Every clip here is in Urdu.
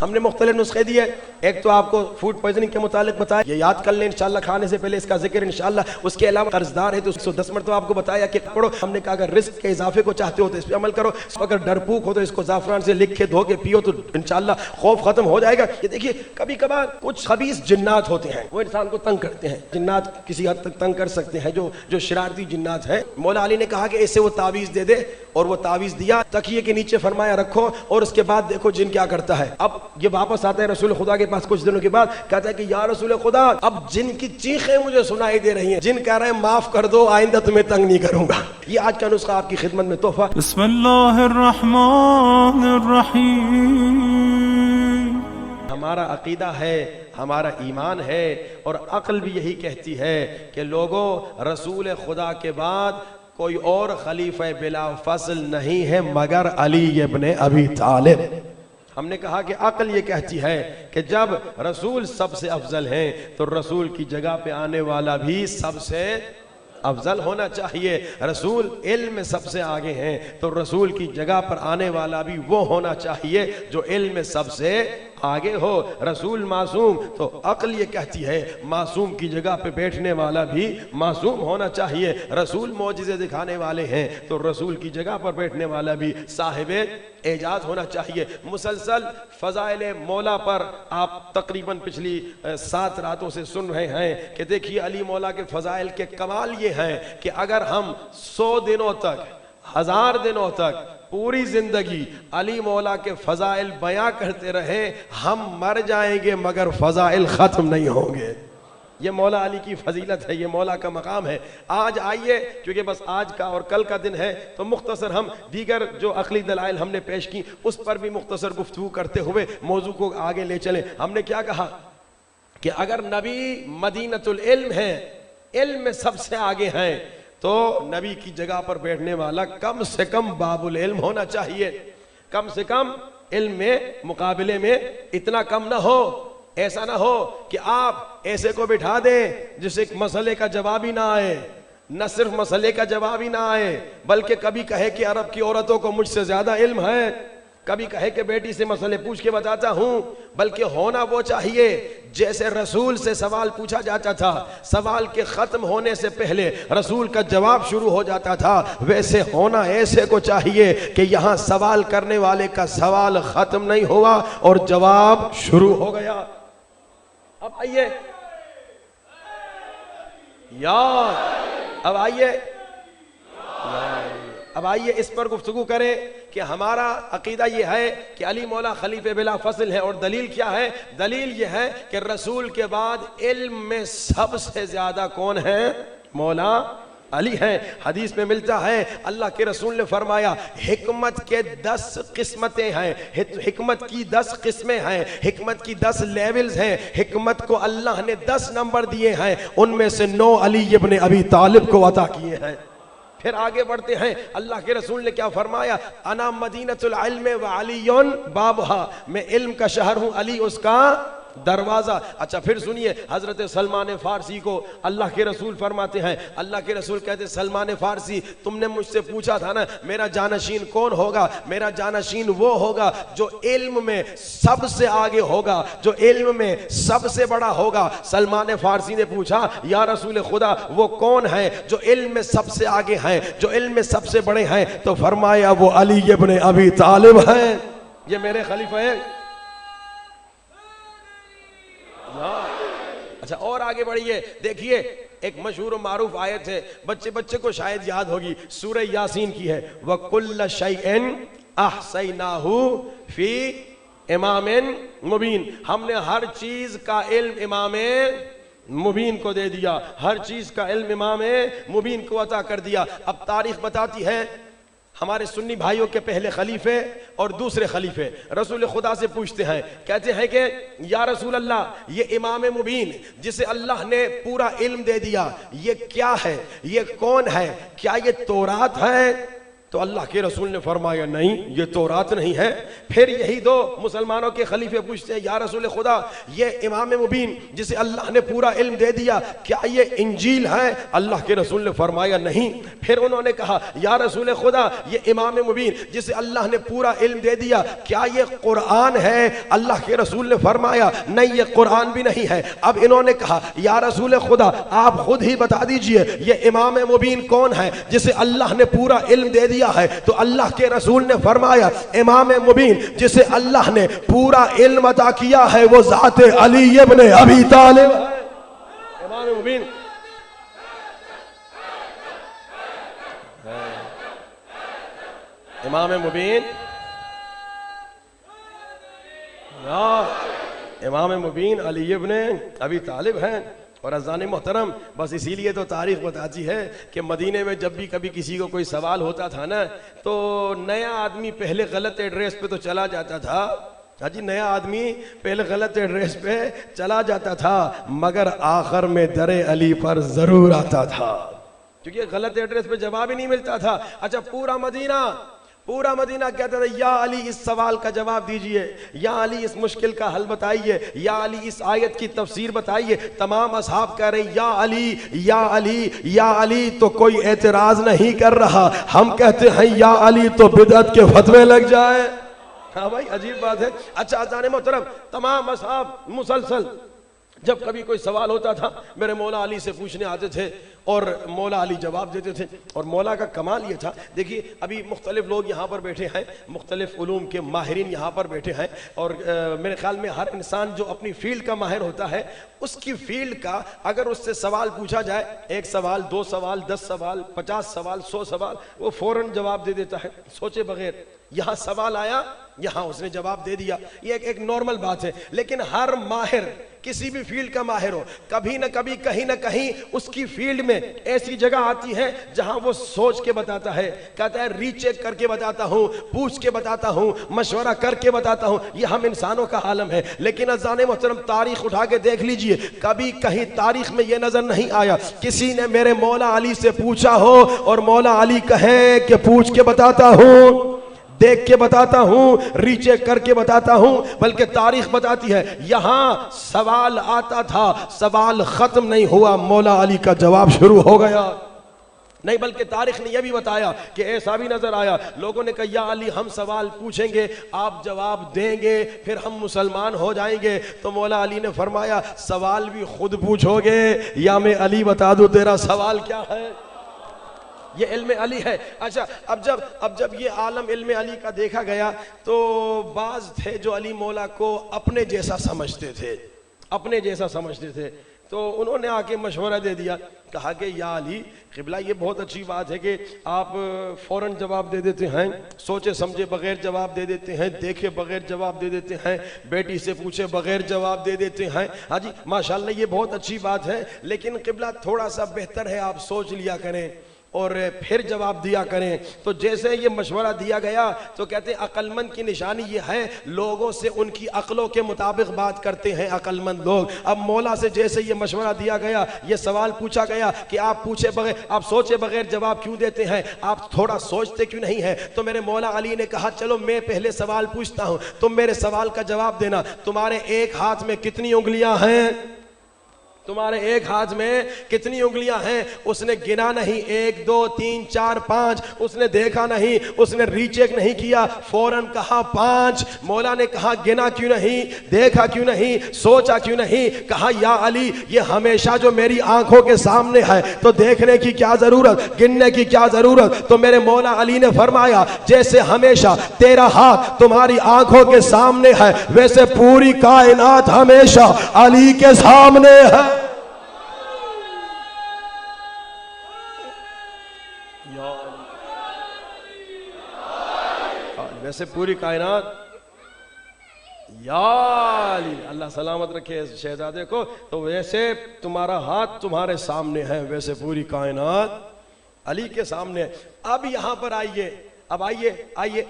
ہم نے مختلف نسخے دیے. ایک تو آپ کو فوڈ پوائزننگ کے متعلق بتایا, یہ یاد کر لیں انشاءاللہ کھانے سے پہلے اس کا ذکر انشاءاللہ. اس کے علاوہ قرض دار ہے تو 110 مرتبہ آپ کو بتایا کہ پڑھو. ہم نے کہا اگر رزق کے اضافے کو چاہتے ہو تو اس پہ عمل کرو, اگر ڈرپوک ہو تو اس کو زعفران سے لکھ کے دھو کے پیو تو انشاءاللہ خوف ختم ہو جائے گا. یہ دیکھیے کبھی کبھار کچھ خبیث جنات ہوتے ہیں, وہ انسان کو تنگ کرتے ہیں. جنات کسی حد تک تنگ کر سکتے ہیں, جو شرارتی جنات ہیں. مولا علی نے کہا کہ اسے وہ تعویذ دے دے, اور وہ تعویذ دیا, تکیے کے نیچے فرمایا رکھو, اور اس کے بعد دیکھو جن کیا کرتا ہے. اب یہ واپس آتا ہے رسول خدا کے پاس کچھ دنوں کے بعد, کہتا ہے کہ یا رسول خدا اب جن کی چیخیں مجھے سنائی دے رہی ہیں, جن کہہ رہے ہیں معاف کر دو, آئندہ تمہیں تنگ نہیں کروں گا. یہ آج کا نسخہ آپ کی خدمت میں تحفہ. بسم اللہ الرحمن الرحیم. ہمارا عقیدہ ہے, ہمارا ایمان ہے, اور عقل بھی یہی کہتی ہے کہ لوگوں رسول خدا کے بعد کوئی اور خلیفہ بلا فصل نہیں ہے مگر علی ابن ابی طالب. ہم نے کہا کہ عقل یہ کہتی ہے کہ جب رسول سب سے افضل ہیں تو رسول کی جگہ پہ آنے والا بھی سب سے افضل ہونا چاہیے. رسول علم میں سب سے آگے ہیں تو رسول کی جگہ پر آنے والا بھی وہ ہونا چاہیے جو علم میں سب سے آگے ہو. رسول معصوم تو عقل یہ کہتی ہے معصوم کی جگہ پہ بیٹھنے والا بھی معصوم ہونا چاہیے. رسول معجزے دکھانے والے ہیں تو رسول کی جگہ پر بیٹھنے والا بھی صاحب اعجاز ہونا چاہیے. مسلسل فضائل مولا پر آپ تقریباً پچھلی 7 راتوں سے سن رہے ہیں کہ دیکھیے علی مولا کے فضائل کے کمال یہ ہیں کہ اگر ہم 100 دنوں تک 1000 دنوں تک پوری زندگی علی مولا کے فضائل بیان کرتے رہیں ہم مر جائیں گے مگر فضائل ختم نہیں ہوں گے. یہ مولا علی کی فضیلت ہے, یہ مولا کا مقام ہے. آج آئیے, کیونکہ بس آج کا اور کل کا دن ہے تو مختصر ہم دیگر جو عقلی دلائل ہم نے پیش کی اس پر بھی مختصر گفتگو کرتے ہوئے موضوع کو آگے لے چلیں. ہم نے کیا کہا کہ اگر نبی مدینۃ العلم ہے, علم میں سب سے آگے ہیں, تو نبی کی جگہ پر بیٹھنے والا کم سے کم باب العلم ہونا چاہیے. کم سے کم علم میں مقابلے میں اتنا کم نہ ہو. ایسا نہ ہو کہ آپ ایسے کو بٹھا دیں جسے مسئلے کا جواب ہی نہ آئے, نہ صرف مسئلے کا جواب ہی نہ آئے بلکہ کبھی کہے کہ عرب کی عورتوں کو مجھ سے زیادہ علم ہے, کبھی کہے کہ بیٹی سے مسئلے پوچھ کے بتاتا ہوں. بلکہ ہونا وہ چاہیے جیسے رسول سے سوال پوچھا جاتا تھا, سوال کے ختم ہونے سے پہلے رسول کا جواب شروع ہو جاتا تھا, ویسے ہونا ایسے کو چاہیے کہ یہاں سوال کرنے والے کا سوال ختم نہیں ہوا اور جواب شروع ہو گیا. اب آئیے اب آئیے اس پر گفتگو کریں کہ ہمارا عقیدہ یہ ہے کہ علی مولا خلیفہ بلا فصل ہے. اور دلیل کیا ہے؟ دلیل یہ ہے کہ رسول کے بعد علم میں سب سے زیادہ کون ہے؟ مولا علی ہیں. حدیث میں ملتا ہے اللہ کے رسول نے فرمایا حکمت کے 10 قسمتیں ہیں, حکمت کی 10 قسمیں ہیں, حکمت کی 10 لیولز ہیں. حکمت کو اللہ نے 10 نمبر دیے ہیں, ان میں سے 9 علی ابن ابی طالب کو عطا کیے ہیں. پھر آگے بڑھتے ہیں, اللہ کے رسول نے کیا فرمایا؟ انا مدینۃ العلم وعلی بابھا, میں علم کا شہر ہوں, علی اس کا دروازہ. اچھا پھر سنیے, حضرت سلمان فارسی کو اللہ کے رسول فرماتے ہیں, اللہ کے رسول کہتے ہیں سلمان فارسی تم نے مجھ سے پوچھا تھا نا میرا جانشین کون ہوگا, میرا جانشین وہ ہوگا جو علم میں سب سے آگے ہوگا, جو علم میں سب سے بڑا ہوگا. سلمان فارسی نے پوچھا یا رسول خدا وہ کون ہے جو علم میں سب سے آگے ہیں, جو علم میں سب سے بڑے ہیں؟ تو فرمایا وہ علی ابن ابی طالب ہیں, یہ میرے خلیفہ ہیں. اچھا اور آگے بڑھیے, دیکھیے ایک مشہور و معروف آیت ہے, بچے کو شاید یاد ہوگی, سورہ یاسین کی ہے, وَكُلَّ شَيْءٍ أَحْصَيْنَاهُ فِي إِمَامٍ مُبِينٍ. ہم نے ہر چیز کا علم امام مبین کو دے دیا, ہر چیز کا علم امام مبین کو عطا کر دیا. اب تاریخ بتاتی ہے ہمارے سنی بھائیوں کے پہلے خلیفے اور دوسرے خلیفے رسول خدا سے پوچھتے ہیں, کہتے ہیں کہ یا رسول اللہ یہ امام مبین جسے اللہ نے پورا علم دے دیا یہ کیا ہے, یہ کون ہے, کیا یہ تورات ہے تو اللہ کے رسول نے فرمایا نہیں یہ تورات نہیں ہے۔ پھر یہی دو مسلمانوں کے خلیفے پوچھتے ہیں یا رسول خدا یہ امام مبین جسے اللہ نے پورا علم دے دیا کیا یہ انجیل ہے؟ اللہ کے رسول نے فرمایا نہیں۔ پھر انہوں نے کہا یا رسول خدا یہ امام مبین جسے اللہ نے پورا علم دے دیا کیا یہ قرآن ہے؟ اللہ کے رسول نے فرمایا نہیں یہ قرآن بھی نہیں ہے۔ اب انہوں نے کہا یا رسول خدا آپ خود ہی بتا دیجئے یہ امام مبین کون ہے جسے اللہ نے پورا علم دے دیا ہے؟ تو اللہ کے رسول نے فرمایا امام مبین جسے اللہ نے پورا علم عطا کیا ہے وہ ذات علی ابن ابی طالب ہے۔ امام مبین امام مبین امام مبین علی ابن ابی طالب ہیں۔ اور عزیزان محترم بس اسی لیے تو تاریخ بتاتی ہے کہ مدینے میں جب بھی کبھی کسی کو کوئی سوال ہوتا تھا نا تو نیا آدمی پہلے غلط ایڈریس پہ تو چلا جاتا تھا۔ ہاں جی نیا آدمی پہلے غلط ایڈریس پہ چلا جاتا تھا مگر آخر میں در علی پر ضرور آتا تھا کیونکہ غلط ایڈریس پہ جواب ہی نہیں ملتا تھا۔ اچھا پورا مدینہ کہتا تھا یا علی اس سوال کا جواب دیجئے، یا علی اس مشکل کا حل بتائیے، یا علی اس آیت کی تفسیر بتائیے۔ تمام اصحاب کہہ رہے ہیں یا علی یا علی یا علی، تو کوئی اعتراض نہیں کر رہا۔ ہم کہتے ہیں یا علی تو بدعت کے فتوے لگ جائے۔ ہاں بھائی عجیب بات ہے۔ اچھا عزیزان محترم تمام اصحاب مسلسل جب کبھی کوئی سوال ہوتا تھا میرے مولا علی سے پوچھنے آتے تھے اور مولا علی جواب دیتے تھے۔ اور مولا کا کمال یہ تھا، دیکھیے ابھی مختلف لوگ یہاں پر بیٹھے ہیں، مختلف علوم کے ماہرین یہاں پر بیٹھے ہیں، اور میرے خیال میں ہر انسان جو اپنی فیلڈ کا ماہر ہوتا ہے اس کی فیلڈ کا اگر اس سے سوال پوچھا جائے، 1 سوال 2 سوال 10 سوال 50 سوال 100 سوال، وہ فوراً جواب دے دیتا ہے سوچے بغیر۔ یہاں سوال آیا یہاں اس نے جواب دے دیا، یہ ایک نارمل بات ہے۔ لیکن ہر ماہر کسی بھی فیلڈ کا ماہر ہو کبھی نہ کبھی کہیں نہ کہیں اس کی فیلڈ میں ایسی جگہ آتی ہے جہاں وہ سوچ کے بتاتا ہے، کہتا ہے ری چیک کر کے بتاتا ہوں، پوچھ کے بتاتا ہوں، مشورہ کر کے بتاتا ہوں۔ یہ ہم انسانوں کا عالم ہے۔ لیکن عزیزان محترم تاریخ اٹھا کے دیکھ لیجئے، کبھی کہیں تاریخ میں یہ نظر نہیں آیا کسی نے میرے مولا علی سے پوچھا ہو اور مولا علی کہیں کہ پوچھ کے بتاتا ہوں، دیکھ کے بتاتا ہوں، ری چیک کر کے بتاتا ہوں، بلکہ تاریخ بتاتی ہے یہاں سوال آتا تھا، سوال ختم نہیں ہوا، مولا علی کا جواب شروع ہو گیا۔ نہیں بلکہ تاریخ نے یہ بھی بتایا کہ ایسا بھی نظر آیا، لوگوں نے کہا یا علی ہم سوال پوچھیں گے آپ جواب دیں گے پھر ہم مسلمان ہو جائیں گے۔ تو مولا علی نے فرمایا سوال بھی خود پوچھو گے یا میں علی بتا دوں تیرا سوال کیا ہے؟ یہ علم علی ہے۔ اچھا اب جب یہ عالم علم علی کا دیکھا گیا تو بعض تھے جو علی مولا کو اپنے جیسا سمجھتے تھے، تو انہوں نے آ کے مشورہ دے دیا، کہا کہ یا علی قبلہ یہ بہت اچھی بات ہے کہ آپ فوراً جواب دے دیتے ہیں، سوچے سمجھے بغیر جواب دے دیتے ہیں، دیکھے بغیر جواب دے دیتے ہیں، بیٹی سے پوچھے بغیر جواب دے دیتے ہیں۔ ہاں جی ماشاءاللہ یہ بہت اچھی بات ہے، لیکن قبلہ تھوڑا سا بہتر ہے آپ سوچ لیا کریں اور پھر جواب دیا کریں۔ تو جیسے یہ مشورہ دیا گیا تو کہتے ہیں عقل مند کی نشانی یہ ہے لوگوں سے ان کی عقلوں کے مطابق بات کرتے ہیں عقل مند لوگ۔ اب مولا سے جیسے یہ مشورہ دیا گیا، یہ سوال پوچھا گیا کہ آپ سوچے بغیر جواب کیوں دیتے ہیں، آپ تھوڑا سوچتے کیوں نہیں ہیں؟ تو میرے مولا علی نے کہا چلو میں پہلے سوال پوچھتا ہوں، تم میرے سوال کا جواب دینا۔ تمہارے ایک ہاتھ میں کتنی انگلیاں ہیں؟ تمہارے ایک ہاتھ میں کتنی انگلیاں ہیں؟ اس نے گنا نہیں، 1 2 3 4 5، اس نے دیکھا نہیں، اس نے ری چیک نہیں کیا، فوراً کہا 5۔ مولا نے کہا گنا کیوں نہیں، دیکھا کیوں نہیں، سوچا کیوں نہیں؟ کہا یا علی یہ ہمیشہ جو میری آنکھوں کے سامنے ہے تو دیکھنے کی کیا ضرورت، گننے کی کیا ضرورت؟ تو میرے مولا علی نے فرمایا جیسے ہمیشہ تیرا ہاتھ تمہاری آنکھوں کے سامنے ہے ویسے پوری کائنات ہمیشہ علی کے سامنے ہے۔ ویسے پوری کائنات یا علی، اللہ سلامت رکھے شہزادے کو، تو ویسے تمہارا ہاتھ تمہارے سامنے ہے ویسے پوری کائنات علی کے سامنے ہے۔ اب یہاں پر آئیے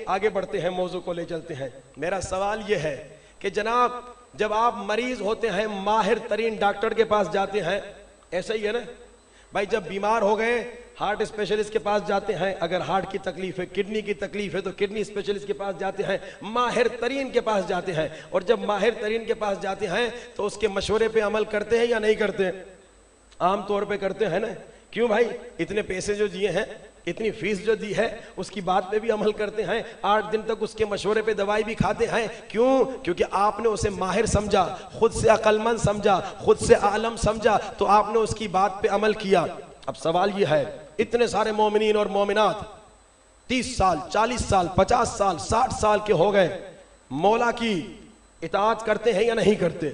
آگے بڑھتے ہیں، موضوع کو لے چلتے ہیں۔ میرا سوال یہ ہے کہ جناب جب آپ مریض ہوتے ہیں ماہر ترین ڈاکٹر کے پاس جاتے ہیں، ایسا ہی ہے نا بھائی، جب بیمار ہو گئے ہارٹ اسپیشلسٹ کے پاس جاتے ہیں، اگر ہارٹ کی تکلیف ہے، کڈنی کی تکلیف ہے تو کڈنی اسپیشلسٹ کے پاس جاتے ہیں، ماہر ترین کے پاس جاتے ہیں، اور جب ماہر ترین کے پاس جاتے ہیں تو اس کے مشورے پہ عمل کرتے ہیں یا نہیں کرتے؟ عام طور پہ کرتے ہیں نا. کیوں بھائی؟ اتنے پیسے جو دیے ہیں، اتنی فیس جو دی ہے، اس کی بات پہ بھی عمل کرتے ہیں، 8 دن تک اس کے مشورے پہ دوائی بھی کھاتے ہیں. کیوں؟ کیونکہ آپ نے اسے ماہر سمجھا، خود سے عقل مند سمجھا، خود سے عالم سمجھا، تو آپ نے اس کی بات پہ عمل کیا. اب سوال یہ ہے، اتنے سارے مومنین اور مومنات 30 سال 40 سال 50 سال 60 سال کے ہو گئے، مولا کی اطاعت کرتے ہیں یا نہیں کرتے؟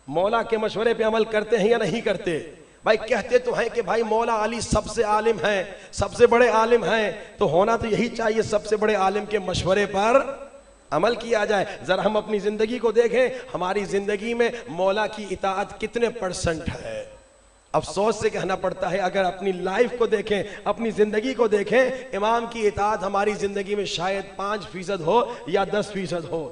مولا کے مشورے پہ عمل کرتے ہیں یا نہیں کرتے؟ بھائی کہتے تو ہیں کہ بھائی مولا علی سب سے عالم ہیں، سب سے بڑے عالم ہیں، تو ہونا تو یہی چاہیے سب سے بڑے عالم کے مشورے پر عمل کیا جائے. ذرا ہم اپنی زندگی کو دیکھیں، ہماری زندگی میں مولا کی اطاعت کتنے % ہے؟ افسوس سے کہنا پڑتا ہے، اگر اپنی لائف کو دیکھیں، اپنی زندگی کو دیکھیں، امام کی اطاعت ہماری زندگی میں شاید 5% ہو یا 10% ہو.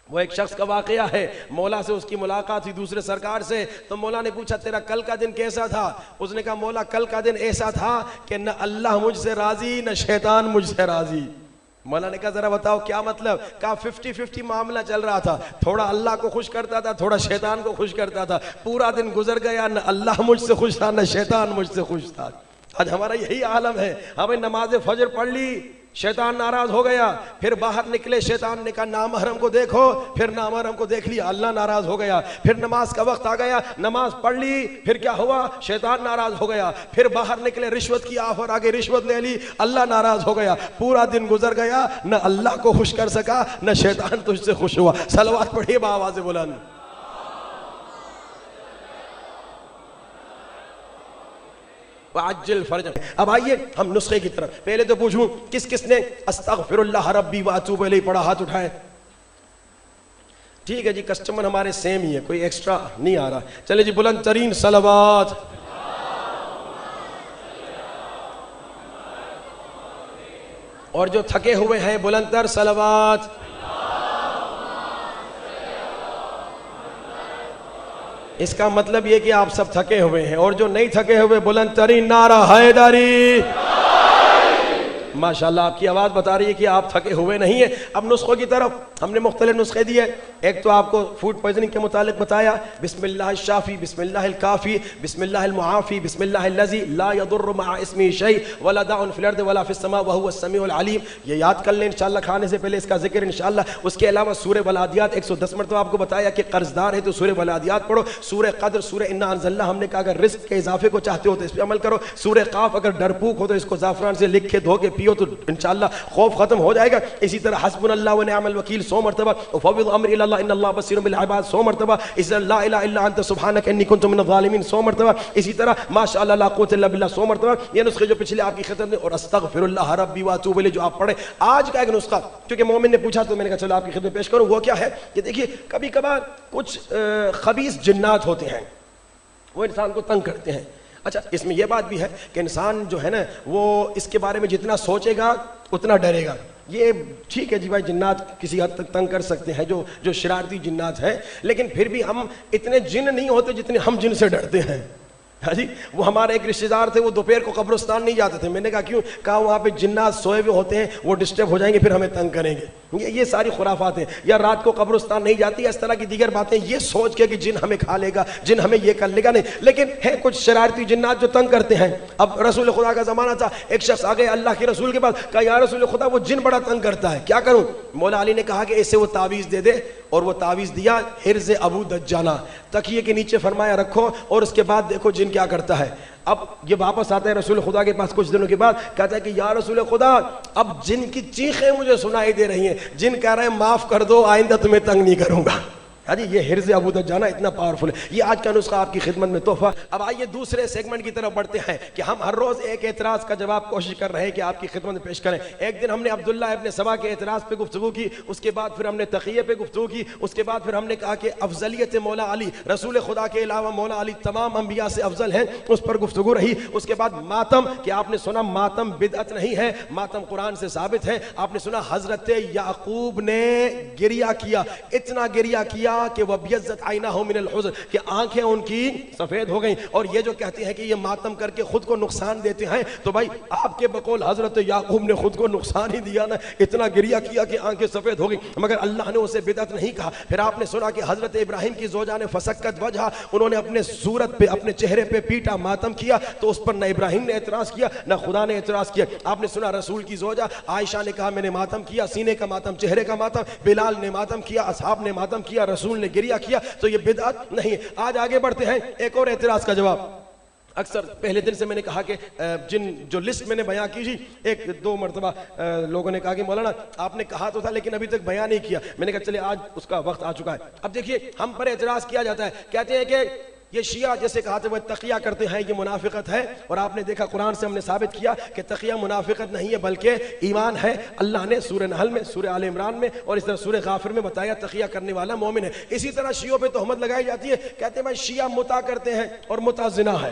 وہ ایک شخص کا واقعہ ہے، مولا سے اس کی ملاقات ہوئی دوسرے سرکار سے، تو مولا نے پوچھا تیرا کل کا دن کیسا تھا؟ اس نے کہا مولا کل کا دن ایسا تھا کہ نہ اللہ مجھ سے راضی نہ شیطان مجھ سے راضی. مولا نے کہا ذرا بتاؤ کیا مطلب؟ کہا 50-50 معاملہ چل رہا تھا، تھوڑا اللہ کو خوش کرتا تھا، تھوڑا شیطان کو خوش کرتا تھا. پورا دن گزر گیا، نہ اللہ مجھ سے خوش تھا نہ شیطان مجھ سے خوش تھا. آج ہمارا یہی عالم ہے. ہمیں نماز فجر پڑھ لی، شیطان ناراض ہو گیا، پھر باہر نکلے، شیطان نے کہا نامحرم کو دیکھو، پھر نامحرم کو دیکھ لیا، اللہ ناراض ہو گیا. پھر نماز کا وقت آ گیا، نماز پڑھ لی، پھر کیا ہوا؟ شیطان ناراض ہو گیا. پھر باہر نکلے، رشوت کی آفر آگے، رشوت لے لی، اللہ ناراض ہو گیا. پورا دن گزر گیا، نہ اللہ کو خوش کر سکا نہ شیطان تجھ سے خوش ہوا. صلوات پڑھیے بآواز بلند. وعجل فرجا. اب آئیے ہم نسخے کی طرف. پہلے تو پوچھوں کس کس نے استغفر اللہ ربی واتوب الیہ پڑھا؟ ہاتھ اٹھائے. ٹھیک ہے جی، کسٹمر ہمارے سیم ہی ہے، کوئی ایکسٹرا نہیں آ رہا. چلے جی، بلند ترین صلوات. اور جو تھکے ہوئے ہیں بلند تر صلوات. اس کا مطلب یہ کہ آپ سب تھکے ہوئے ہیں، اور جو نہیں تھکے ہوئے بلند ترین نعرہ حیدری. ماشاءاللہ آپ کی آواز بتا رہی ہے کہ آپ تھکے ہوئے نہیں ہیں. اب نسخوں کی طرف ہم نے مختلف نسخے دیے. ایک تو آپ کو فوڈ پوائزننگ کے متعلق بتایا، بسم اللہ الشافی، بسم اللہ الکافی، بسم اللہ المعافی، بسم اللہ الذی لا یضر مع اسمہ شیء ولا داء فی الارض ولا فی السماء وهو السمیع العلیم. یہ یاد کر لیں انشاءاللہ، کھانے سے پہلے اس کا ذکر انشاءاللہ. اس کے علاوہ سورہ ولادیات 110 مرتبہ آپ کو بتایا کہ قرض دار ہے تو سورہ ولادیات پڑھو. سورہ قدر، سورہ انا انزلنا ہم نے کہا اگر رزق کے اضافے کو چاہتے ہو تو اس پہ عمل کرو. سورہ قاف اگر ڈرپوک ہو تو اس کو زعفران سے لکھ کے دھو کے پیو تو انشاءاللہ خوف ختم ہو جائے گا. اسی طرح حسبنا اللہ ونعم الوکیل 100 مرتبہ، وفوض امری الی اللہ ان اللہ بصیر بالعباد 100 مرتبہ. اسی طرح لا الہ الا انت سبحانک انی کنت من الظالمین 100 مرتبہ. اسی طرح ماشاءاللہ لا قوت الا باللہ 100 مرتبہ. یہ نسخے جو پچھلے آپ کی خدمت میں، اور استغفر اللہ ربی واتوب الیہ جو آپ پڑھے. آج کا ایک نسخہ کیونکہ مومن نے پوچھا تو میں نے کہا چلو آپ کی خدمت پیش کروں. وہ کیا ہے کہ دیکھیے کبھی کبھار کچھ خبیث جنات ہوتے ہیں، وہ انسان کو تنگ کرتے ہیں. اچھا اس میں یہ بات بھی ہے کہ انسان جو ہے نا وہ اس کے بارے میں جتنا سوچے گا اتنا ڈرے گا. یہ ٹھیک ہے جی بھائی، جنات کسی حد تک تنگ کر سکتے ہیں، جو شرارتی جنات ہیں، لیکن پھر بھی ہم اتنے جن نہیں ہوتے جتنے ہم جن سے ڈرتے ہیں. ہاں جی، وہ ہمارے ایک رشتہ دار تھے، وہ دوپہر کو قبرستان نہیں جاتے تھے. میں نے کہا کیوں؟ کہا وہاں پہ جنات سوئے ہوئے ہوتے ہیں، وہ ڈسٹرب ہو جائیں گے، پھر ہمیں تنگ کریں گے. یہ ساری خرافات ہیں. یا رات کو قبرستان نہیں جاتی، اس طرح کی دیگر باتیں، یہ سوچ کے کہ جن ہمیں کھا لے گا، جن ہمیں یہ کر لے گا. نہیں، لیکن ہے کچھ شرارتی جنات جو تنگ کرتے ہیں. اب رسول خدا کا زمانہ تھا، ایک شخص آ گیا اللہ کے رسول کے پاس، کہا یا رسول خدا وہ جن بڑا تنگ کرتا ہے، کیا کروں؟ مولا علی نے کہا کہ اسے وہ تعویذ دے دے، اور وہ تعویذ دیا حرز ابو دجانہ، تکیے کے نیچے فرمایا رکھو، اور اس کے بعد دیکھو جن کیا کرتا ہے. اب یہ واپس آتا ہے رسول خدا کے پاس کچھ دنوں کے بعد، کہتا ہے کہ یا رسول خدا اب جن کی چیخیں مجھے سنائی دے رہی ہیں، جن کہہ رہے ہیں معاف کر دو، آئندہ تمہیں تنگ نہیں کروں گا. ہاں جی، یہ حرز ابو دجانہ اتنا پاورفل ہے. یہ آج کا نسخہ آپ کی خدمت میں تحفہ. اب آئیے دوسرے سیگمنٹ کی طرف بڑھتے ہیں کہ ہم ہر روز ایک اعتراض کا جواب کوشش کر رہے ہیں کہ آپ کی خدمت میں پیش کریں. ایک دن ہم نے عبداللہ ابن سبا کے اعتراض پہ گفتگو کی، اس کے بعد پھر ہم نے تقیہ پہ گفتگو کی، اس کے بعد پھر ہم نے کہا کہ افضلیت مولا علی، رسول خدا کے علاوہ مولا علی تمام انبیاء سے افضل ہیں، اس پر گفتگو رہی. اس کے بعد ماتم، کہ آپ نے سنا ماتم بدعت نہیں ہے، ماتم قرآن سے ثابت ہے. آپ نے سنا حضرت یعقوب نے گریہ کیا، اتنا گریہ کیا کہ وَبْيَضَّتْ عَيْنَاهُ مِنَ الْحُزْنِ کہ آنکھیں ان کی سفید ہو گئیں. اور یہ جو کہتے ہیں کہ یہ ماتم کر کے خود کو نقصان دیتے ہیں, تو بھائی آپ کے بقول حضرت یعقوب نے خود کو نقصان ہی دیا نا, اتنا گریہ کیا کہ آنکھیں سفید ہو گئیں, مگر اللہ نے اسے بدعت نہیں کہا. پھر آپ نے سنا کہ حضرت ابراہیم کی زوجہ نے فسکت وجہ, انہوں نے اپنے صورت پہ اپنے چہرے پہ پیٹا, ماتم کیا, تو اس پر نہ ابراہیم نے اعتراض کیا نہ خدا نے اعتراض کیا. آپ نے سنا رسول کی زوجہ عائشہ نے کہا میں نے ماتم کیا, سینے کا ماتم, چہرے کا ماتم, بلال نے ماتم کیا, اصحاب نے ماتم کیا, رسول نے گریہ کیا, تو یہ بدعت نہیں ہے. آج آگے بڑھتے ہیں ایک اور اعتراض کا جواب. اکثر پہلے دن سے میں نے کہا کہ جو لسٹ میں نے بیان کی تھی, ایک دو مرتبہ لوگوں نے کہا کہ مولانا آپ نے کہا تو تھا لیکن ابھی تک بیان نہیں کیا. میں نے کہا چلے آج اس کا وقت آ چکا ہے. اب دیکھیے ہم پر اعتراض کیا جاتا ہے, کہتے ہیں کہ یہ شیعہ جیسے کہا تھا وہ تقیہ کرتے ہیں, یہ منافقت ہے. اور آپ نے دیکھا قرآن سے ہم نے ثابت کیا کہ تقیہ منافقت نہیں ہے بلکہ ایمان ہے. اللہ نے سورہ نحل میں, سورہ آل عمران میں اور اس طرح سورہ غافر میں بتایا تقیہ کرنے والا مومن ہے. اسی طرح شیعوں پہ تہمت لگائی جاتی ہے, کہتے ہیں بھائی شیعہ متع کرتے ہیں اور متع زنا ہے.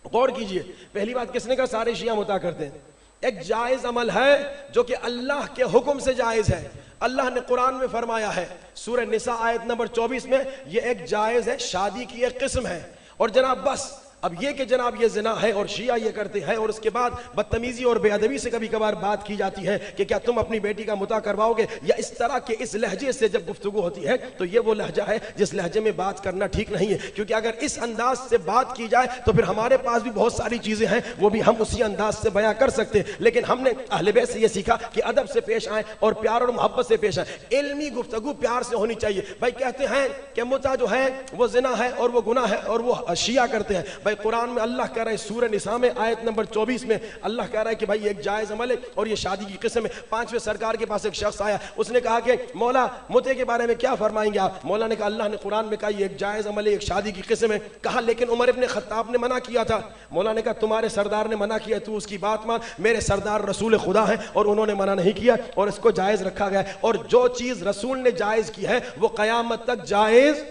غور کیجئے, پہلی بات کس نے کہا سارے شیعہ متع کرتے ہیں؟ ایک جائز عمل ہے جو کہ اللہ کے حکم سے جائز ہے. اللہ نے قرآن میں فرمایا ہے سورہ نساء آیت نمبر 24 میں, یہ ایک جائز ہے, شادی کی ایک قسم ہے. اور جناب بس اب یہ کہ جناب یہ زنا ہے اور شیعہ یہ کرتے ہیں, اور اس کے بعد بدتمیزی اور بے ادبی سے کبھی کبھار بات کی جاتی ہے کہ کیا تم اپنی بیٹی کا متع کرواؤ گے, یا اس طرح کے اس لہجے سے جب گفتگو ہوتی ہے تو یہ وہ لہجہ ہے جس لہجے میں بات کرنا ٹھیک نہیں ہے. کیونکہ اگر اس انداز سے بات کی جائے تو پھر ہمارے پاس بھی بہت ساری چیزیں ہیں, وہ بھی ہم اسی انداز سے بیان کر سکتے ہیں. لیکن ہم نے اہل بیت سے یہ سیکھا کہ ادب سے پیش آئیں اور پیار اور محبت سے پیش آئیں. علمی گفتگو پیار سے ہونی چاہیے. بھائی کہتے ہیں کہ متع جو ہے وہ زنا ہے اور وہ گناہ ہے اور وہ شیعہ کرتے ہیں. بھائی قرآن میں اللہ کہہ رہا ہے سورہ نساء میں آیت نمبر 24 میں اللہ کہہ رہا ہے کہ بھائی ایک جائز عمل ہے اور یہ شادی کی قسم ہے. پانچویں سرکار کے پاس ایک شخص آیا, اس نے کہا کہ مولا متع کے بارے میں کیا فرمائیں گے آپ؟ مولا نے کہا اللہ نے قرآن میں کہا یہ ایک جائز عمل ہے, ایک شادی کی قسم ہے. کہا لیکن عمر ابن خطاب نے منع کیا تھا. مولا نے کہا تمہارے سردار نے منع کیا, تو اس کی بات مان. میرے سردار رسول خدا ہیں اور انہوں نے منع نہیں کیا اور اس کو جائز رکھا گیا. اور جو چیز رسول نے جائز کی ہے وہ قیامت تک جائز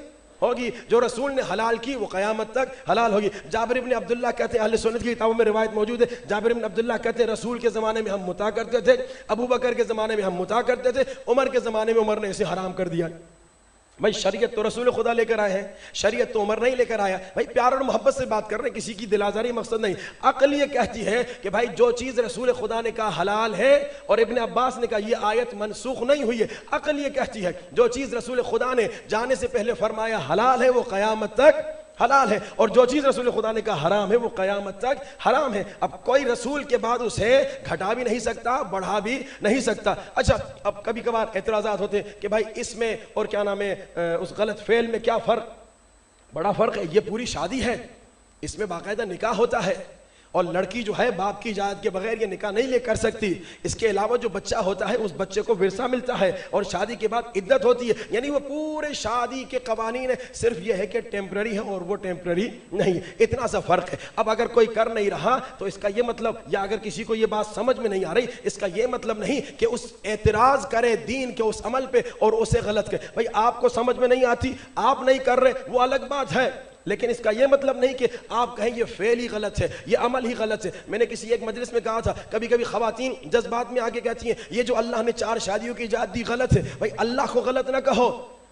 ہوگی, جو رسول نے حلال کی وہ قیامت تک حلال ہوگی. جابر ابن عبداللہ کہتے ہیں, اہل سنت کی کتابوں میں روایت موجود ہے, جابر ابن عبداللہ کہتے ہیں رسول کے زمانے میں ہم متع کرتے تھے, ابو بکر کے زمانے میں ہم متع کرتے تھے, عمر کے زمانے میں عمر نے اسے حرام کر دیا. بھائی شریعت تو رسول خدا لے کر آئے ہیں, شریعت تو عمر نہیں لے کر آیا. بھائی پیار اور محبت سے بات کر رہے ہیں, کسی کی دل آزاری مقصد نہیں. عقل یہ کہتی ہے کہ بھائی جو چیز رسول خدا نے کہا حلال ہے اور ابن عباس نے کہا یہ آیت منسوخ نہیں ہوئی ہے, عقل یہ کہتی ہے جو چیز رسول خدا نے جانے سے پہلے فرمایا حلال ہے وہ قیامت تک حلال ہے, اور جو چیز رسول خدا نے کہا حرام ہے وہ قیامت تک حرام ہے. اب کوئی رسول کے بعد اسے گھٹا بھی نہیں سکتا, بڑھا بھی نہیں سکتا. اچھا اب کبھی کبھار اعتراضات ہوتے ہیں کہ بھائی اس میں اور کیا نام ہے اس غلط فعل میں کیا فرق؟ بڑا فرق ہے. یہ پوری شادی ہے, اس میں باقاعدہ نکاح ہوتا ہے, اور لڑکی جو ہے باپ کی اجازت کے بغیر یہ نکاح نہیں لے کر سکتی. اس کے علاوہ جو بچہ ہوتا ہے اس بچے کو ورثہ ملتا ہے, اور شادی کے بعد عدت ہوتی ہے. یعنی وہ پورے شادی کے قوانین ہے, صرف یہ ہے کہ ٹیمپرری ہے اور وہ ٹیمپرری نہیں, اتنا سا فرق ہے. اب اگر کوئی کر نہیں رہا تو اس کا یہ مطلب, یا اگر کسی کو یہ بات سمجھ میں نہیں آ رہی, اس کا یہ مطلب نہیں کہ اس اعتراض کرے دین کے اس عمل پہ اور اسے غلط کرے. بھائی آپ کو سمجھ میں نہیں آتی, آپ نہیں کر رہے, وہ الگ بات ہے, لیکن اس کا یہ مطلب نہیں کہ آپ کہیں یہ فعل ہی غلط ہے, یہ عمل ہی غلط ہے. میں نے کسی ایک مجلس میں کہا تھا کبھی کبھی خواتین جذبات میں آگے کہتی ہیں یہ جو اللہ نے 4 شادیوں کی اجازت دی غلط ہے. بھائی اللہ کو غلط نہ کہو.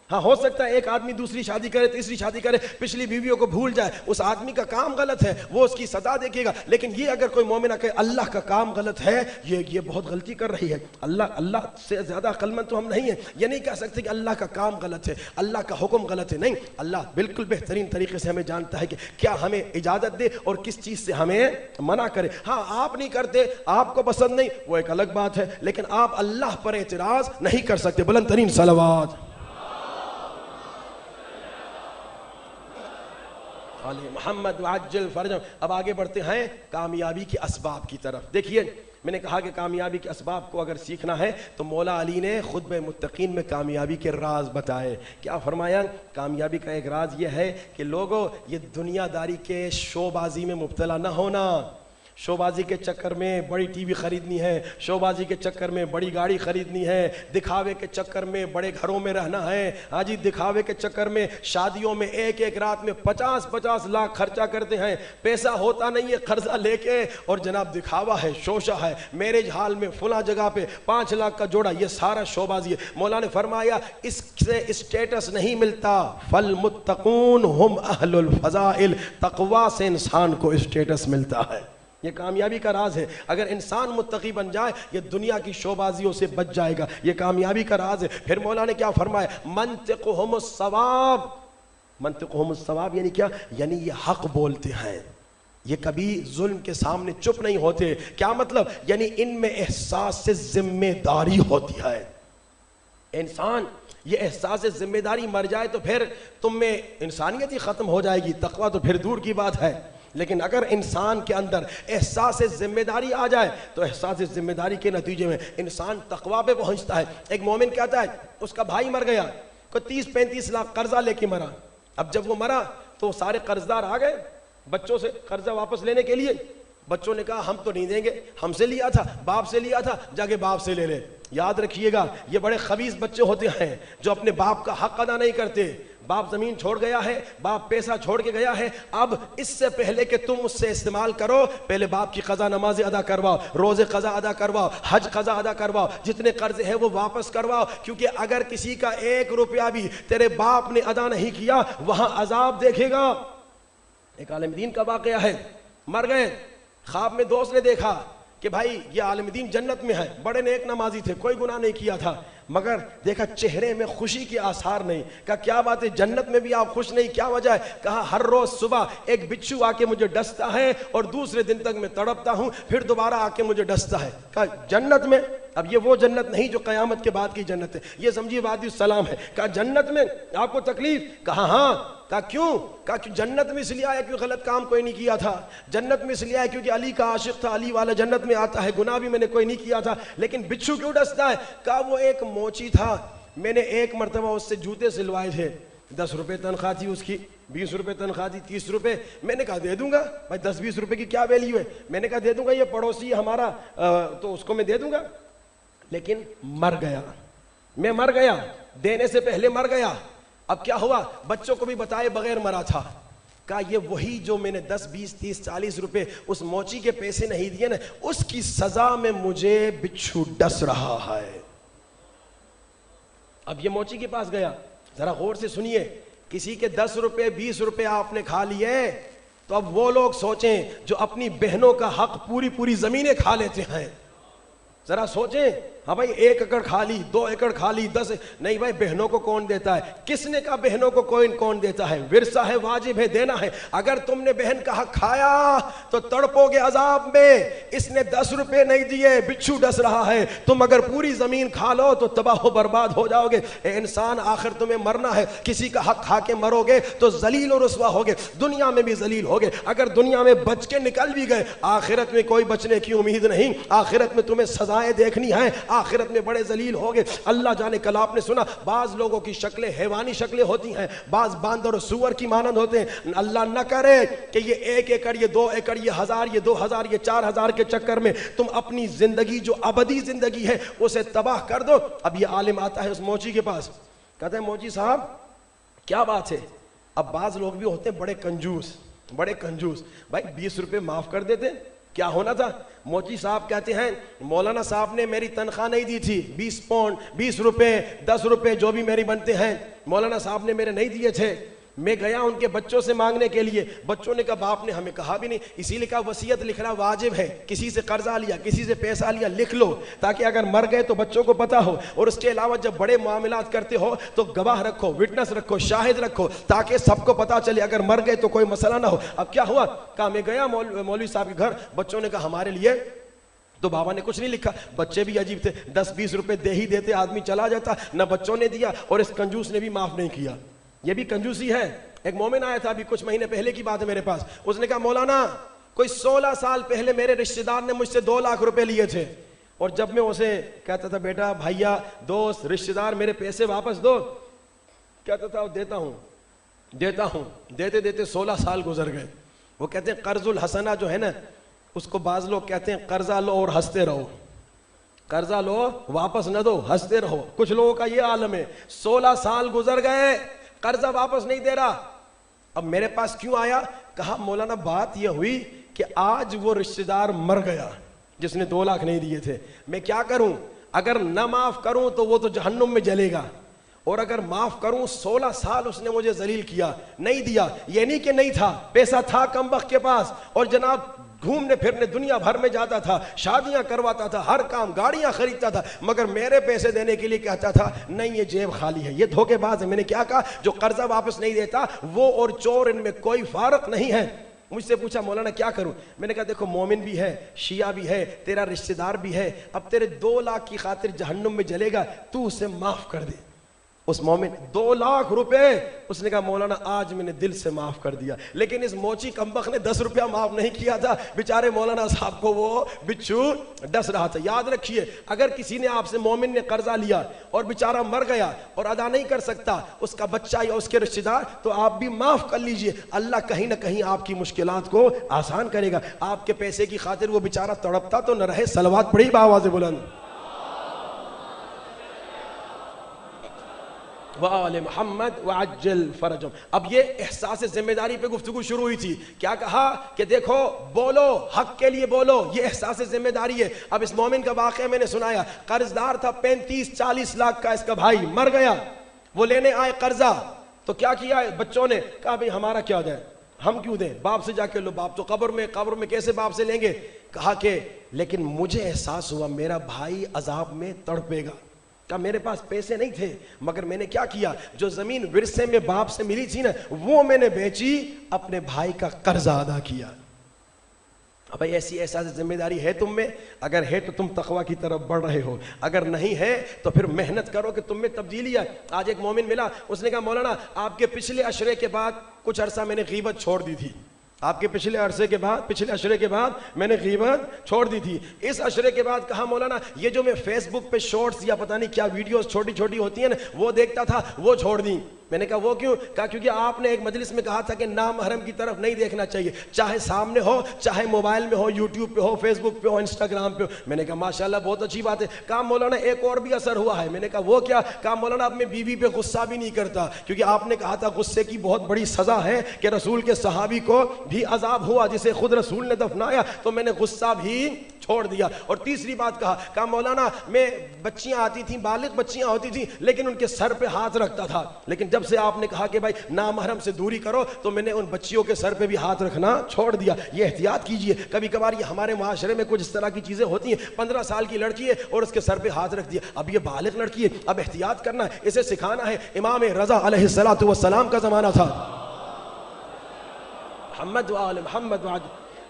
ہاں ہو سکتا ہے ایک آدمی دوسری شادی کرے, تیسری شادی کرے, پچھلی بیویوں کو بھول جائے, اس آدمی کا کام غلط ہے, وہ اس کی سزا دیکھے گا. لیکن یہ اگر کوئی مومنہ کہے اللہ کا کام غلط ہے, یہ بہت غلطی کر رہی ہے. اللہ سے زیادہ عقل مند تو ہم نہیں ہیں. یہ نہیں کہہ سکتے کہ اللہ کا کام غلط ہے, اللہ کا حکم غلط ہے. نہیں, اللہ بالکل بہترین طریقے سے ہمیں جانتا ہے کہ کیا ہمیں اجازت دے اور کس چیز سے ہمیں منع کرے. ہاں آپ نہیں کرتے, آپ کو پسند نہیں, وہ ایک الگ بات ہے, لیکن آپ اللہ پر اعتراض نہیں کر سکتے. بلند ترین صلوات محمد وعجل فرجم. اب آگے بڑھتے ہیں کامیابی کے اسباب کی طرف. دیکھیے میں نے کہا کہ کامیابی کے اسباب کو اگر سیکھنا ہے تو مولا علی نے خطبہ متقین میں کامیابی کے راز بتائے. کیا فرمایا؟ کامیابی کا ایک راز یہ ہے کہ لوگوں یہ دنیا داری کے شو بازی میں مبتلا نہ ہونا. شوبازی کے چکر میں بڑی ٹی وی خریدنی ہے، شوبازی کے چکر میں بڑی گاڑی خریدنی ہے، دکھاوے کے چکر میں بڑے گھروں میں رہنا ہے، ہاں جی دکھاوے کے چکر میں شادیوں میں ایک ایک رات میں 50-50 لاکھ خرچہ کرتے ہیں، پیسہ ہوتا نہیں ہے قرضہ لے کے، اور جناب دکھاوا ہے، شوشہ ہے، میرج ہال میں فلاں جگہ پہ 5 لاکھ کا جوڑا، یہ سارا شوبازی ہے۔ مولا نے فرمایا اس سے اسٹیٹس نہیں ملتا، فالمتقون ہم اہل الفضائل، تقوی سے انسان کو اسٹیٹس ملتا ہے۔ یہ کامیابی کا راز ہے، اگر انسان متقی بن جائے یہ دنیا کی شوبازیوں سے بچ جائے گا، یہ کامیابی کا راز ہے۔ پھر مولا نے کیا فرمایا، منطقہم الصواب، منطقہم الصواب یعنی کیا، یعنی یہ حق بولتے ہیں، یہ کبھی ظلم کے سامنے چپ نہیں ہوتے۔ کیا مطلب، یعنی ان میں احساس سے ذمہ داری ہوتی ہے۔ انسان یہ احساس ذمہ داری مر جائے تو پھر تم میں انسانیت ہی ختم ہو جائے گی، تقویٰ تو پھر دور کی بات ہے۔ لیکن اگر انسان کے اندر احساس ذمہ داری آ جائے تو احساس ذمہ داری کے نتیجے میں انسان تقویٰ پہ پہنچتا ہے۔ ایک مومن کہتا ہے اس کا بھائی مر گیا، کوئی 30-35 لاکھ قرضہ لے کے مرا، اب جب وہ مرا تو سارے قرضدار آ گئے بچوں سے قرضہ واپس لینے کے لیے، بچوں نے کہا ہم تو نہیں دیں گے، ہم سے لیا تھا، باپ سے لیا تھا، جا کے باپ سے لے لے۔ یاد رکھیے گا یہ بڑے خبیث بچے ہوتے ہیں جو اپنے باپ کا حق ادا نہیں کرتے۔ باپ زمین چھوڑ گیا ہے، باپ پیسہ چھوڑ کے گیا ہے، اب اس سے پہلے کہ تم اس سے استعمال کرو پہلے باپ کی قضا نمازیں ادا کرواؤ، روزے قضا ادا کرواؤ، حج قضا ادا کرواؤ، جتنے قرض ہیں وہ واپس کرواؤ، کیونکہ اگر کسی کا 1 روپیہ بھی تیرے باپ نے ادا نہیں کیا وہاں عذاب دیکھے گا۔ ایک عالم دین کا واقعہ ہے، مر گئے، خواب میں دوست نے دیکھا کہ بھائی یہ عالم دین جنت میں ہے، بڑے نیک نمازی تھے، کوئی گناہ نہیں کیا تھا، مگر دیکھا چہرے میں خوشی کے آثار نہیں۔ کہا کیا بات ہے، جنت میں بھی آپ خوش نہیں، کیا وجہ ہے؟ کہا ہر روز صبح ایک بچھو آ کے مجھے ڈستا ہے اور دوسرے دن تک میں تڑپتا ہوں، پھر دوبارہ آ کے مجھے ڈستا ہے۔ کہا جنت میں؟ اب یہ وہ جنت نہیں جو قیامت کے بعد کی جنت ہے، یہ سمجھیے وادی السلام ہے۔ کہا جنت میں آپ کو تکلیف؟ کہا ہاں۔ کہا کیوں؟ کہا کہ جنت میں اس لیے آیا کیوں غلط کام کوئی نہیں کیا تھا، جنت میں اس لیے آیا کیونکہ علی کا عاشق تھا، علی والا جنت میں آتا ہے، گناہ بھی میں نے کوئی نہیں کیا تھا، لیکن بچھو کیوں ڈستا ہے؟ کہا وہ ایک موچی تھا، میں نے ایک مرتبہ اس سے جوتے سلوائے تھے، 10 روپے تنخواہ تھی اس کی، 20 روپے تنخواہ تھی، 30 روپے، میں نے کہا دے دوں گا بھائی، 10-20 روپے کی کیا ویلیو ہے، میں نے کہا دے دوں گا، یہ پڑوسی ہمارا تو اس کو میں دے دوں گا، لیکن مر گیا، میں مر گیا، دینے سے پہلے مر گیا۔ اب کیا ہوا، بچوں کو بھی بتائے بغیر مرا تھا۔ کہا یہ وہی جو میں نے 10-20-30-40 روپے اس موچی کے پیسے نہیں دیے نا، اس کی سزا میں مجھے بچھو ڈس رہا ہے۔ اب یہ موچی کے پاس گیا، ذرا غور سے سنیے، کسی کے 10 روپے 20 روپے آپ نے کھا لیے تو اب وہ لوگ سوچیں جو اپنی بہنوں کا حق پوری زمینیں کھا لیتے ہیں، ذرا سوچیں، ہاں بھائی 1 ایکڑ کھا لی، 2 ایکڑ کھا لی، 10، نہیں بھائی بہنوں کو کون دیتا ہے؟ کس نے کہا بہنوں کو کون دیتا ہے؟ ورثہ ہے، واجب ہے، دینا ہے۔ اگر تم نے بہن کا حق کھایا تو تڑپو گے عذاب میں۔ اس نے 10 روپے نہیں دیے، بچھو ڈس رہا ہے، تم اگر پوری زمین کھا لو تو تباہ و برباد ہو جاؤ گے۔ اے انسان آخر تمہیں مرنا ہے، کسی کا حق کھا کے مرو گے تو ذلیل و رسوا ہوگے، دنیا میں بھی ذلیل ہوگے۔ اگر دنیا میں بچ کے نکل بھی گئے آخرت میں کوئی بچنے کی امید نہیں، آخرت میں تمہیں سزائیں دیکھنی ہیں، آخرت میں بڑے ذلیل ہوگے۔ اللہ جانے کل آپ نے سنا بعض لوگوں کی شکلیں حیوانی شکلیں ہوتی ہیں، بعض باندر و سور کی مانند ہوتے ہیں۔ اللہ نہ کرے کہ یہ 1 ایکڑ، یہ 2 ایکڑ، یہ 1000، یہ 2000، یہ 4000 کے چکر میں تم اپنی زندگی جو ابدی زندگی ہے اسے تباہ کر دو۔ اب یہ عالم آتا ہے اس موچی کے پاس، کہتا ہے موچی صاحب کیا بات ہے؟ اب بعض لوگ بھی ہوتے ہیں بڑے کنجوس، بھائی 20 روپے معاف کر دیتے، کیا ہونا تھا؟ موچی صاحب کہتے ہیں مولانا صاحب نے میری تنخواہ نہیں دی تھی، 20 پاؤنڈ، 20 روپے، 10 روپے جو بھی میری بنتے ہیں، مولانا صاحب نے میرے نہیں دیے تھے۔ میں گیا ان کے بچوں سے مانگنے کے لیے، بچوں نے کہا باپ نے ہمیں کہا بھی نہیں، اسی لیے کہا وصیت لکھنا واجب ہے، کسی سے قرضہ لیا، کسی سے پیسہ لیا، لکھ لو تاکہ اگر مر گئے تو بچوں کو پتا ہو۔ اور اس کے علاوہ جب بڑے معاملات کرتے ہو تو گواہ رکھو، وٹنس رکھو، شاہد رکھو، تاکہ سب کو پتا چلے اگر مر گئے تو کوئی مسئلہ نہ ہو۔ اب کیا ہوا؟ کہا میں گیا مولوی صاحب کے گھر، بچوں نے کہا ہمارے لیے، تو بابا نے کچھ نہیں لکھا، بچے بھی عجیب تھے، 10-20 روپے دے ہی دیتے، آدمی چلا جاتا، نہ بچوں نے دیا اور اس کنجوس نے بھی معاف نہیں کیا۔ یہ بھی کنجوسی ہے۔ ایک مومن آیا تھا ابھی کچھ مہینے پہلے کی بات ہے میرے پاس، اس نے کہا مولانا کوئی 16 سال پہلے میرے رشتہ دار نے مجھ سے 2 لاکھ روپے لیے تھے، اور جب میں اسے کہتا تھا بیٹا، بھائیا، دوست، رشتہ دار میرے پیسے واپس دو، کہتا تھا دیتا ہوں، دیتے 16 سال گزر گئے۔ وہ کہتے ہیں قرض الحسنہ جو ہے نا، اس کو بعض لوگ کہتے ہیں قرضہ لو اور ہنستے رہو، قرضہ لو واپس نہ دو، ہنستے رہو. کچھ لوگوں کا یہ عالم ہے. 16 سال گزر گئے، قرضہ واپس نہیں دے رہا. اب میرے پاس کیوں آیا؟ کہا مولانا بات یہ ہوئی کہ آج وہ رشتہ دار مر گیا جس نے 2 لاکھ نہیں دیے تھے، میں کیا کروں؟ اگر نہ معاف کروں تو وہ تو جہنم میں جلے گا، اور اگر معاف کروں 16 سال اس نے مجھے ذلیل کیا، نہیں دیا. یہ نہیں کہ نہیں تھا، پیسہ تھا کم بخت کے پاس، اور جناب گھومنے پھرنے دنیا بھر میں جاتا تھا، شادیاں کرواتا تھا، ہر کام گاڑیاں خریدتا تھا، مگر میرے پیسے دینے کے لیے کہتا تھا نہیں یہ جیب خالی ہے، یہ دھوکے باز ہے. میں نے کیا کہا؟ جو قرضہ واپس نہیں دیتا وہ اور چور ان میں کوئی فارق نہیں ہے. مجھ سے پوچھا مولانا کیا کروں؟ میں نے کہا دیکھو مومن بھی ہے، شیعہ بھی ہے، تیرا رشتہ دار بھی ہے، اب تیرے 2 لاکھ کی خاطر جہنم میں جلے گا، تو اسے معاف کر دے. اس مومن 2 لاکھ روپے، اس نے کہا مولانا آج میں نے دل سے معاف کر دیا. لیکن اس موچی کمبخت نے 10 روپیہ معاف نہیں کیا تھا. بیچارے مولانا صاحب کو وہ بچھو ڈس رہا تھا. یاد رکھیے اگر کسی نے آپ سے مومن نے قرضہ لیا اور بیچارہ مر گیا اور ادا نہیں کر سکتا، اس کا بچہ یا اس کے رشتہ دار، تو آپ بھی معاف کر لیجئے. اللہ کہیں نہ کہیں آپ کی مشکلات کو آسان کرے گا. آپ کے پیسے کی خاطر وہ بیچارہ تڑپتا تو نہ رہے. صلوات پڑھی بآواز بلند. وآل محمد وعجل فرجهم. اب یہ احساس ذمہ داری پہ گفتگو شروع ہوئی تھی. کیا کہا کہ دیکھو بولو، حق کے لیے بولو، یہ احساس ذمہ داری ہے. اب اس مومن کا واقعہ میں نے سنایا. قرض دار تھا 35-40 لاکھ کا، اس کا بھائی مر گیا، وہ لینے آئے قرضہ. تو کیا کیا بچوں نے؟ کہا بھئی ہمارا کیا جائے، ہم کیوں دیں، باپ سے جا کے لو، باپ تو قبر میں کیسے باپ سے لیں گے. کہا کہ لیکن مجھے احساس ہوا میرا بھائی عذاب میں تڑپے گا. کہ میرے پاس پیسے نہیں تھے، مگر میں نے کیا کیا، جو زمین ورثے میں باپ سے ملی تھی نا وہ میں نے بیچی، اپنے بھائی کا قرضہ ادا کیا. اب ایسی احساس ذمہ داری ہے تم میں؟ اگر ہے تو تم تقوی کی طرف بڑھ رہے ہو، اگر نہیں ہے تو پھر محنت کرو کہ تم میں تبدیلی آئے. آج ایک مومن ملا، اس نے کہا مولانا آپ کے پچھلے عشرے کے بعد کچھ عرصہ میں نے غیبت چھوڑ دی تھی. آپ کے پچھلے عشرے کے بعد میں نے غیبت چھوڑ دی تھی. اس عشرے کے بعد کہا مولانا یہ جو میں فیس بک پہ شارٹس یا پتہ نہیں کیا ویڈیوز چھوٹی چھوٹی ہوتی ہیں نا وہ دیکھتا تھا، وہ چھوڑ دی. میں نے کہا وہ کیوں؟ کہا کیونکہ آپ نے ایک مجلس میں کہا تھا کہ نامحرم کی طرف نہیں دیکھنا چاہیے، چاہے سامنے ہو، چاہے موبائل میں ہو، یوٹیوب پہ ہو، فیس بک پہ ہو، انسٹاگرام پہ ہو. میں نے کہا ماشاءاللہ بہت اچھی بات ہے. کہا مولانا ایک اور بھی اثر ہوا ہے. میں نے کہا وہ کیا؟ کہا مولانا اب میں بیوی پہ غصہ بھی نہیں کرتا، کیونکہ آپ نے کہا تھا غصے کی بہت بڑی سزا ہے کہ رسول کے صحابی کو بھی عذاب ہوا جسے خود رسول نے دفنایا، تو میں نے غصہ بھی چھوڑ دیا. اور تیسری بات کہا مولانا میں بچیاں آتی تھیں، بالغ بچیاں ہوتی تھیں، لیکن ان کے سر پہ ہاتھ رکھتا تھا، لیکن جب سے آپ نے کہا کہ بھائی نامحرم سے دوری کرو تو میں نے ان بچیوں کے سر پہ بھی ہاتھ رکھنا چھوڑ دیا. یہ احتیاط کیجئے. کبھی کبھار یہ ہمارے معاشرے میں کچھ اس طرح کی چیزیں ہوتی ہیں. 15 سال کی لڑکی ہے اور اس کے سر پہ ہاتھ رکھ دیا. اب یہ بالغ لڑکی ہے، اب احتیاط کرنا ہے، اسے سکھانا ہے. امام رضا علیہ السلام کا زمانہ تھا، محمد وآل محمد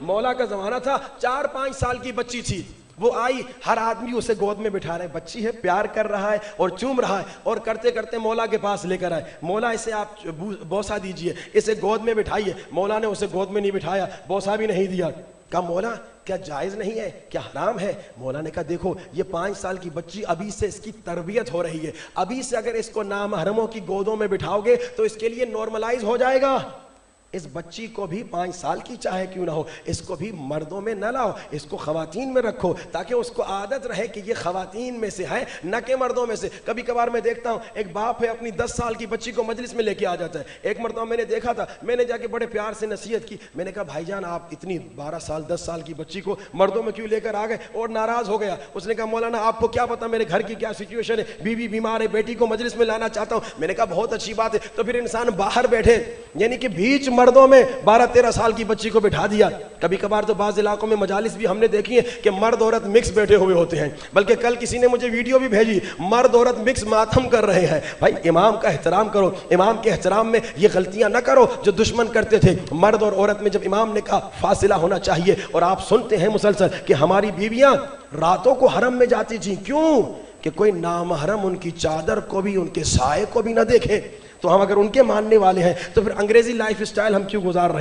مولا کا زمانہ تھا. 4-5 سال کی بچی تھی، وہ آئی، ہر آدمی اسے گود میں بٹھا رہا ہے، بچی ہے، پیار کر رہا ہے اور چوم رہا ہے، اور کرتے کرتے مولا کے پاس لے کر آئے. مولا اسے آپ بوسہ دیجئے، اسے گود میں بٹھائیے. مولا نے اسے گود میں نہیں بٹھایا، بوسہ بھی نہیں دیا. کہا مولا کیا جائز نہیں ہے، کیا حرام ہے؟ مولا نے کہا دیکھو یہ 5 سال کی بچی، ابھی سے اس کی تربیت ہو رہی ہے، ابھی سے اگر اس کو نامحرموں کی گودوں میں بٹھاؤ گے تو اس کے لیے نارملائز ہو جائے گا. اس بچی کو بھی 5 سال کی چاہے کیوں نہ ہو، اس کو بھی مردوں میں نہ لاؤ، اس کو خواتین میں رکھو، تاکہ اس کو عادت رہے کہ یہ خواتین میں سے ہے نہ کہ مردوں میں سے. کبھی کبھار میں دیکھتا ہوں ایک باپ ہے اپنی 10 سال کی بچی کو مجلس میں لے کے آ جاتا ہے. ایک مرتبہ میں نے دیکھا تھا، میں نے جا کے بڑے پیار سے نصیحت کی. میں نے کہا بھائی جان آپ اتنی 12 سال 10 سال کی بچی کو مردوں میں کیوں لے کر آ گئے؟ اور ناراض ہو گیا. اس نے کہا مولانا آپ کو کیا پتا میرے گھر کی کیا سچویشن ہے، بیوی بیمار ہے، بیٹی کو مجلس میں لانا چاہتا ہوں. میں نے کہا بہت اچھی بات ہے. تو پھر انسان باہر بیٹھے، یعنی کہ بیچ مردوں میں 12-13 سال کی بچی کو بٹھا دیا. کبھی کبھار تو بعض علاقوں میں مجالس بھی ہم نے دیکھی ہیں کہ مرد عورت مکس بیٹھے ہوئے ہوتے ہیں. بلکہ کل کسی نے مجھے ویڈیو بھی بھیجی، مرد عورت مکس ماتم کر رہے ہیں. بھائی امام کا احترام کرو، امام کے احترام میں یہ غلطیاں نہ کرو جو دشمن کرتے تھے. مرد اور عورت میں جب امام نے کہا فاصلہ ہونا چاہیے، اور آپ سنتے ہیں مسلسل کہ ہماری بیویاں راتوں کو حرم میں جاتی تھیں. کیوں؟ کہ کوئی نامحرم ان کی چادر کو بھی، ان کے سائے کو بھی نہ دیکھے. تو ہم اگر ان کے ماننے والے ہیں تو پھر انگریزی لائف سٹائل ہم کیوں گزار رہے ہیں؟